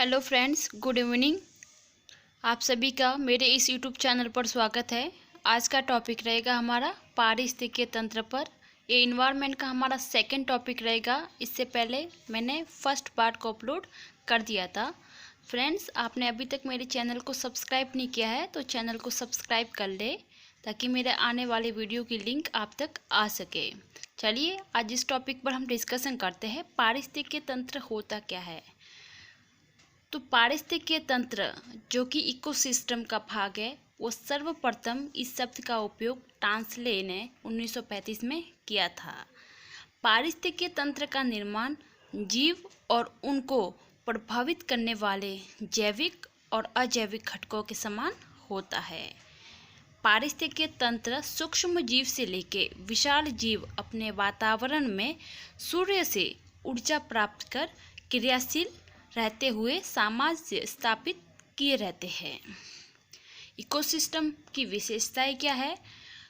Hello friends, good evening. आप सभी का मेरे इस यूट्यूब चैनल पर स्वागत है। आज का टॉपिक रहेगा हमारा पारिस्थितिकीय तंत्र पर। ये इन्वायरमेंट का हमारा सेकंड टॉपिक रहेगा। इससे पहले मैंने फर्स्ट पार्ट को अपलोड कर दिया था। फ्रेंड्स, आपने अभी तक मेरे चैनल को सब्सक्राइब नहीं किया है तो चैनल को सब्सक्राइब कर ले ताकि मेरे आने वाले वीडियो की लिंक आप तक आ सके। चलिए आज इस टॉपिक पर हम डिस्कशन करते हैं, पारिस्थितिकीय तंत्र होता क्या है। तो पारिस्थितिकीय तंत्र जो कि इकोसिस्टम का भाग है, वो सर्वप्रथम इस शब्द का उपयोग टांसले ने 1935 में किया था। पारिस्थितिकीय तंत्र का निर्माण जीव और उनको प्रभावित करने वाले जैविक और अजैविक घटकों के समान होता है। पारिस्थितिकीय तंत्र सूक्ष्म जीव से लेकर विशाल जीव अपने वातावरण में सूर्य से ऊर्जा प्राप्त कर क्रियाशील रहते हुए सामंजस्य स्थापित किए रहते हैं। इकोसिस्टम की विशेषताएं क्या है?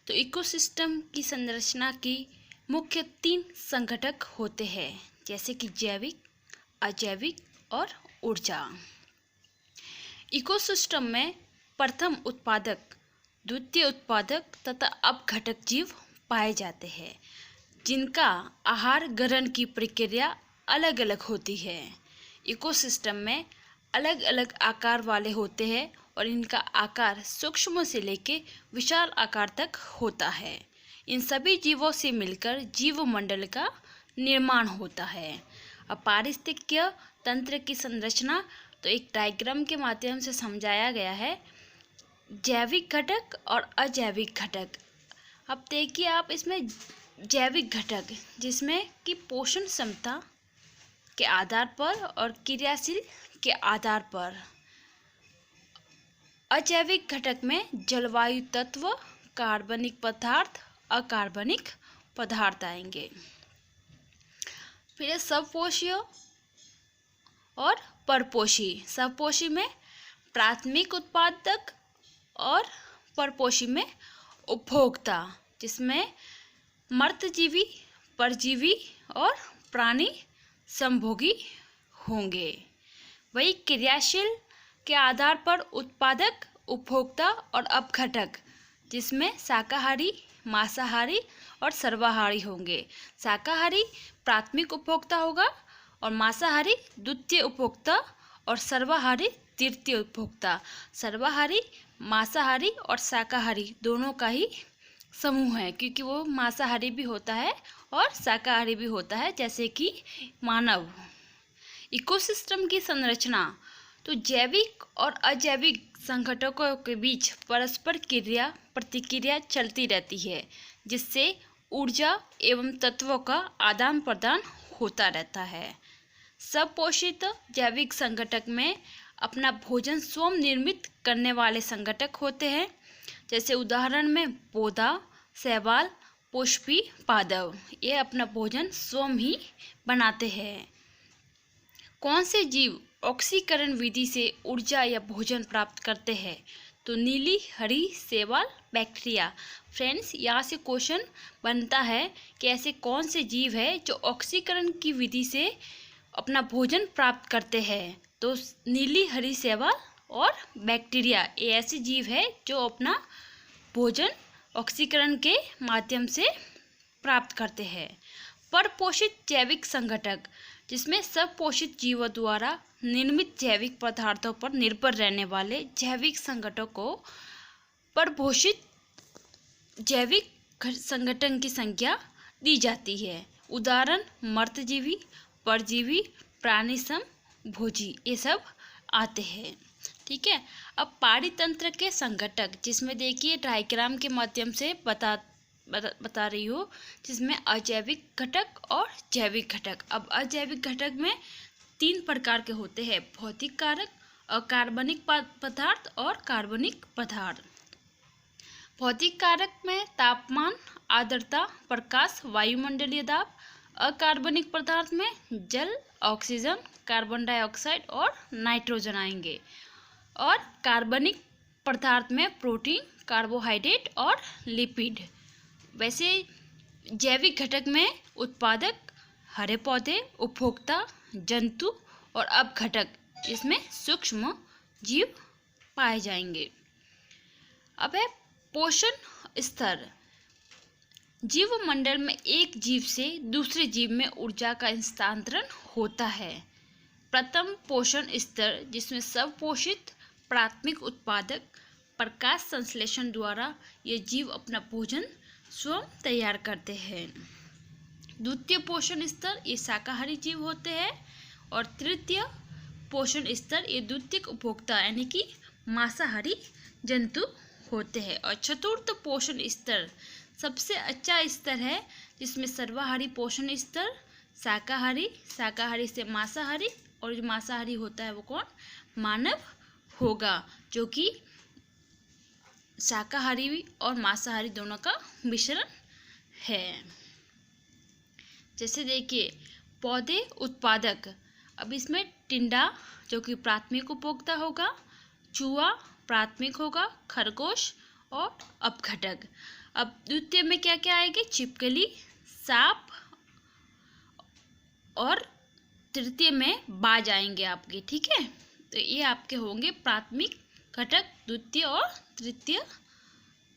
तो इकोसिस्टम की संरचना की मुख्य 3 संघटक होते हैं, जैसे कि जैविक, अजैविक और ऊर्जा। इकोसिस्टम में प्रथम उत्पादक, द्वितीय उत्पादक तथा अपघटक जीव पाए जाते हैं, जिनका आहार ग्रहण की प्रक्रिया अलग अलग होती है। इकोसिस्टम में अलग अलग आकार वाले होते हैं और इनका आकार सूक्ष्म से लेकर विशाल आकार तक होता है। इन सभी जीवों से मिलकर जीवमंडल का निर्माण होता है। अब पारिस्थितिकीय तंत्र की संरचना तो एक डायग्राम के माध्यम से समझाया गया है, जैविक घटक और अजैविक घटक। अब देखिए आप इसमें जैविक घटक जिसमें कि पोषण क्षमता के आधार पर और क्रियाशील के आधार पर। अजैविक घटक में जलवायु तत्व, कार्बनिक पदार्थ, अकार्बनिक पदार्थ आएंगे। फिर सबपोषीय और परपोषी। सबपोषी में प्राथमिक उत्पादक और परपोषी में उपभोक्ता, जिसमें मर्तजीवी, परजीवी और प्राणी संभोगी होंगे। वही क्रियाशील के आधार पर उत्पादक, उपभोक्ता और अपघटक, जिसमें शाकाहारी, मांसाहारी और सर्वाहारी होंगे। शाकाहारी प्राथमिक उपभोक्ता होगा और मांसाहारी द्वितीय उपभोक्ता और सर्वाहारी तृतीय उपभोक्ता। सर्वाहारी मांसाहारी और शाकाहारी दोनों का ही समूह है, क्योंकि वो मांसाहारी भी होता है और शाकाहारी भी होता है, जैसे कि मानव। इकोसिस्टम की संरचना तो जैविक और अजैविक संघटकों के बीच परस्पर क्रिया प्रतिक्रिया चलती रहती है, जिससे ऊर्जा एवं तत्वों का आदान प्रदान होता रहता है। सबपोषित जैविक संघटक में अपना भोजन स्वयं निर्मित करने वाले संघटक होते हैं, जैसे उदाहरण में पौधा, शैवाल, पुष्पी, पादप, ये अपना भोजन स्वयं ही बनाते हैं। कौन से जीव ऑक्सीकरण विधि से ऊर्जा या भोजन प्राप्त करते हैं? तो नीली, हरी, शैवाल, बैक्टीरिया। फ्रेंड्स, यहाँ से क्वेश्चन बनता है कि ऐसे कौन से जीव है जो ऑक्सीकरण की विधि से अपना भोजन प्राप्त करते हैं? तो नीली, हरी, शैवाल और बैक्टीरिया, ये ऐसे जीव है जो अपना भोजन ऑक्सीकरण के माध्यम से प्राप्त करते हैं। परपोषित जैविक संघटक, जिसमें सबपोषित जीवों द्वारा निर्मित जैविक पदार्थों पर निर्भर रहने वाले जैविक संघटकों को परपोषित जैविक संगठन की संज्ञा दी जाती है। उदाहरण मर्तजीवी, परजीवी, प्राणी संभोजी, ये सब आते हैं। ठीक है। अब पारितंत्र के संघटक, जिसमें देखिए डायग्राम के माध्यम से बता रही हूँ, जिसमें अजैविक घटक और जैविक घटक। अब अजैविक घटक में 3 प्रकार के होते हैं, भौतिक कारक, अकार्बनिक पदार्थ और कार्बनिक पदार्थ। भौतिक कारक में तापमान, आर्द्रता, प्रकाश, वायुमंडलीय दाब। अकार्बनिक पदार्थ में जल, ऑक्सीजन, कार्बन डाइऑक्साइड और नाइट्रोजन आएंगे। और कार्बनिक पदार्थ में प्रोटीन, कार्बोहाइड्रेट और लिपिड। वैसे जैविक घटक में उत्पादक, हरे पौधे, उपभोक्ता, जंतु और अपघटक, इसमें सूक्ष्म जीव पाए जाएंगे। अब है पोषण स्तर। जीव मंडल में एक जीव से दूसरे जीव में ऊर्जा का हस्तांतरण होता है। प्रथम पोषण स्तर, जिसमें सब पोषित प्राथमिक उत्पादक प्रकाश संश्लेषण द्वारा ये जीव अपना भोजन स्वयं तैयार करते हैं। द्वितीय पोषण स्तर ये शाकाहारी जीव होते हैं और तृतीय पोषण स्तर ये द्वितीयक उपभोक्ता यानी कि मांसाहारी जंतु होते हैं। और चतुर्थ पोषण स्तर सबसे अच्छा स्तर है, जिसमें सर्वाहारी पोषण स्तर, शाकाहारी, शाकाहारी से मांसाहारी, और जो मांसाहारी होता है वो कौन? मानव होगा, जो कि शाकाहारी और मांसाहारी दोनों का मिश्रण है। जैसे देखिए पौधे उत्पादक, अब इसमें टिंडा जो कि प्राथमिक उपभोक्ता होगा, चूहा प्राथमिक होगा, खरगोश और अपघटक। अब द्वितीय में क्या क्या आएंगे? छिपकली, सांप, और तृतीय में बाज आएंगे आपके, ठीक है। तो ये आपके होंगे प्राथमिक घटक, द्वितीय और तृतीय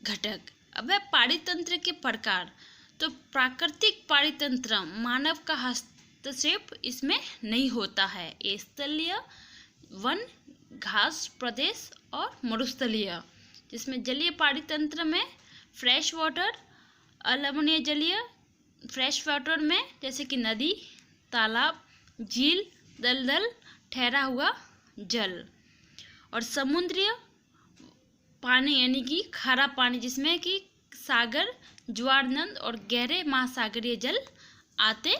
घटक। अब है पारितंत्र के प्रकार। तो प्राकृतिक पारितंत्र, मानव का हस्तक्षेप इसमें नहीं होता है। ये स्थलीय, वन, घास प्रदेश और मरुस्थलीय। जिसमें जलीय पारितंत्र में फ्रेश वाटर, अलवणीय जलीय, फ्रेश वाटर में जैसे कि नदी, तालाब, झील, दलदल, ठहरा हुआ जल, और समुद्रीय पानी यानी कि खारा पानी, जिसमें कि सागर, ज्वार नद और गहरे महासागरीय जल आते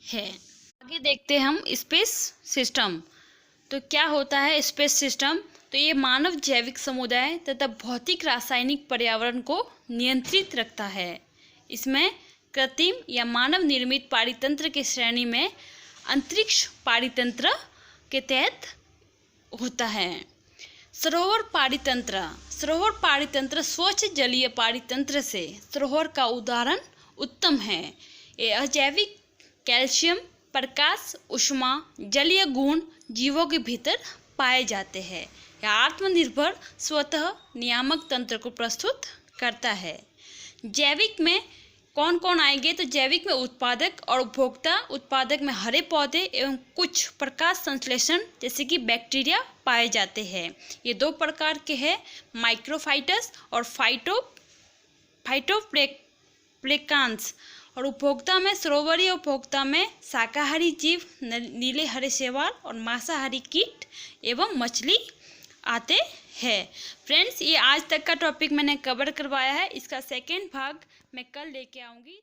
हैं। आगे देखते हैं हम स्पेस सिस्टम। तो क्या होता है स्पेस सिस्टम? तो ये मानव जैविक समुदाय तथा भौतिक रासायनिक पर्यावरण को नियंत्रित रखता है। इसमें कृत्रिम या मानव निर्मित पारितंत्र की श्रेणी में अंतरिक्ष पारितंत्र के तहत होता है। सरोवर पारितंत्र। सरोवर पारितंत्र स्वच्छ जलीय पारितंत्र से सरोवर का उदाहरण उत्तम है। ये अजैविक कैल्शियम, प्रकाश, ऊष्मा, जलीय गुण जीवों के भीतर पाए जाते हैं। यह आत्मनिर्भर स्वतः नियामक तंत्र को प्रस्तुत करता है। जैविक में कौन कौन आएंगे? तो जैविक में उत्पादक और उपभोक्ता। उत्पादक में हरे पौधे एवं कुछ प्रकाश संश्लेषण जैसे कि बैक्टीरिया पाए जाते हैं। ये दो प्रकार के हैं, माइक्रोफाइटस और फाइटोप्लैंक्टन्स। और उपभोक्ता में सरोवरीय उपभोक्ता में शाकाहारी जीव, नीले हरे शैवाल और मांसाहारी कीट एवं मछली आते हैं। फ्रेंड्स, ये आज तक का टॉपिक मैंने कवर करवाया है। इसका सेकेंड भाग मैं कल लेके आऊँगी।